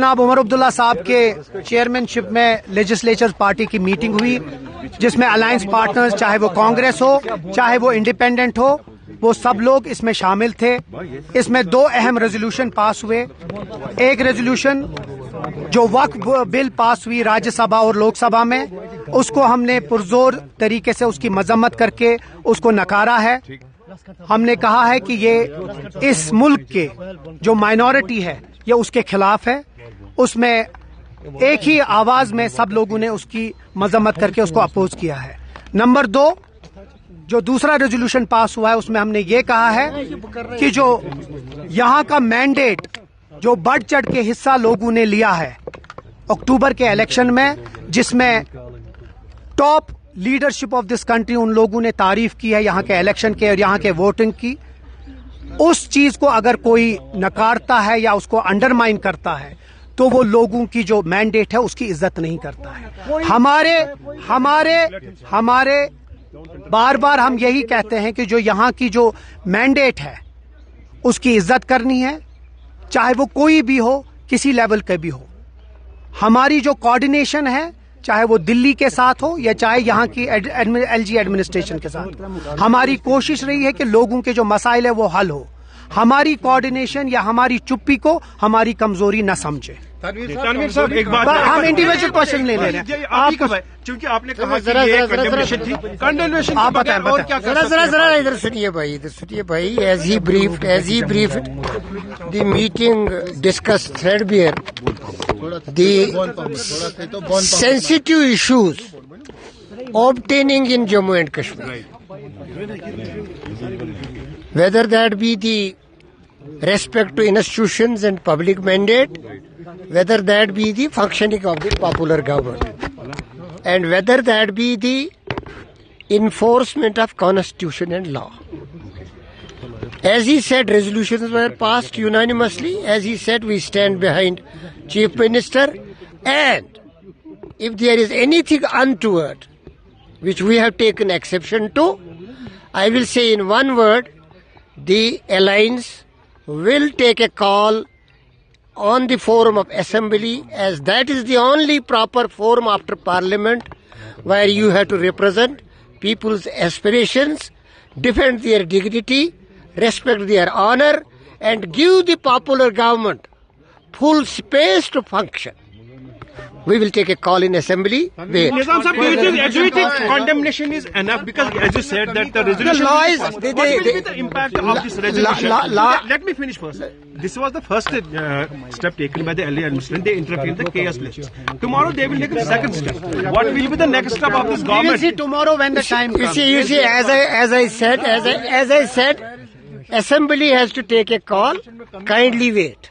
जनाब उमर अब्दुल्ला साहब के चेयरमैनशिप में लेजिस्लेचर पार्टी की मीटिंग हुई, जिसमें अलायंस पार्टनर्स, चाहे वो कांग्रेस हो चाहे वो इंडिपेंडेंट हो, वो सब लोग इसमें शामिल थे। इसमें दो अहम रेजोल्यूशन पास हुए। एक रेजोल्यूशन जो वक्फ बिल पास हुई राज्यसभा और लोकसभा में, उसको हमने पुरजोर तरीके से उसकी मजम्मत करके उसको नकारा है। हमने कहा है कि ये इस मुल्क के जो माइनॉरिटी है ये उसके खिलाफ है। उसमें एक ही आवाज में सब लोगों ने उसकी मजम्मत करके उसको अपोज किया है। नंबर 2, जो दूसरा रेजोल्यूशन पास हुआ है उसमें हमने ये कहा है कि जो यहाँ का मैंडेट जो बढ़ चढ़ के हिस्सा लोगों ने लिया है अक्टूबर के इलेक्शन में, जिसमें top leadership of this country उन लोगों ने तारीफ की है यहाँ के इलेक्शन के और यहाँ के वोटिंग की, उस चीज को अगर कोई नकारता है या उसको अंडरमाइन करता है तो वो लोगों की जो मैंडेट है उसकी इज्जत नहीं करता है। हमारे बार बार हम यही कहते हैं कि जो यहाँ की जो मैंडेट है उसकी इज्जत करनी है, चाहे वो कोई भी हो, किसी लेवल के भी हो। हमारी जो कोऑर्डिनेशन है, चाहे वो दिल्ली के साथ हो या चाहे यहाँ की एलजी एडमिनिस्ट्रेशन के साथ, हमारी कोशिश रही है कि लोगों के जो मसाइल है वो हल हो। हमारी कोऑर्डिनेशन या हमारी चुप्पी को हमारी कमजोरी न समझे। तनवीर साहब, एक बात हम इंडिविजुअल क्वेश्चन ले रहे हैं आपको, क्योंकि आपने कहा कि ये कंडेमनेशन थी, कंडेमनेशन आप बताएं और क्या कर सकते हैं? जरा इधर सुनिए भाई, as he briefed the meeting discussed threadbare the sensitive issues obtaining in Jammu and Kashmir, whether that be the respect to institutions and public mandate, whether that be the functioning of the popular government, and whether that be the enforcement of constitution and law. As he said, resolutions were passed unanimously. As he said, we stand behind Chief Minister, and if there is anything untoward which we have taken exception to, I will say in one word, the alliance will take a call on the forum of assembly, as that is the only proper forum after parliament where you have to represent people's aspirations, defend their dignity, respect their honor, and give the popular government full space to function. We will take a call in assembly. Wait. Nizam sahab, do you think condemnation is enough? Because as you said that the resolution law is- what will be the impact of this resolution? Let me finish first. This was the first step taken by the earlier administration. They interfered in the chaos list. Tomorrow they will take the second step. What will be the next step of this We will government? see tomorrow when the time You comes. see, as I said, assembly has to take a call. Kindly wait.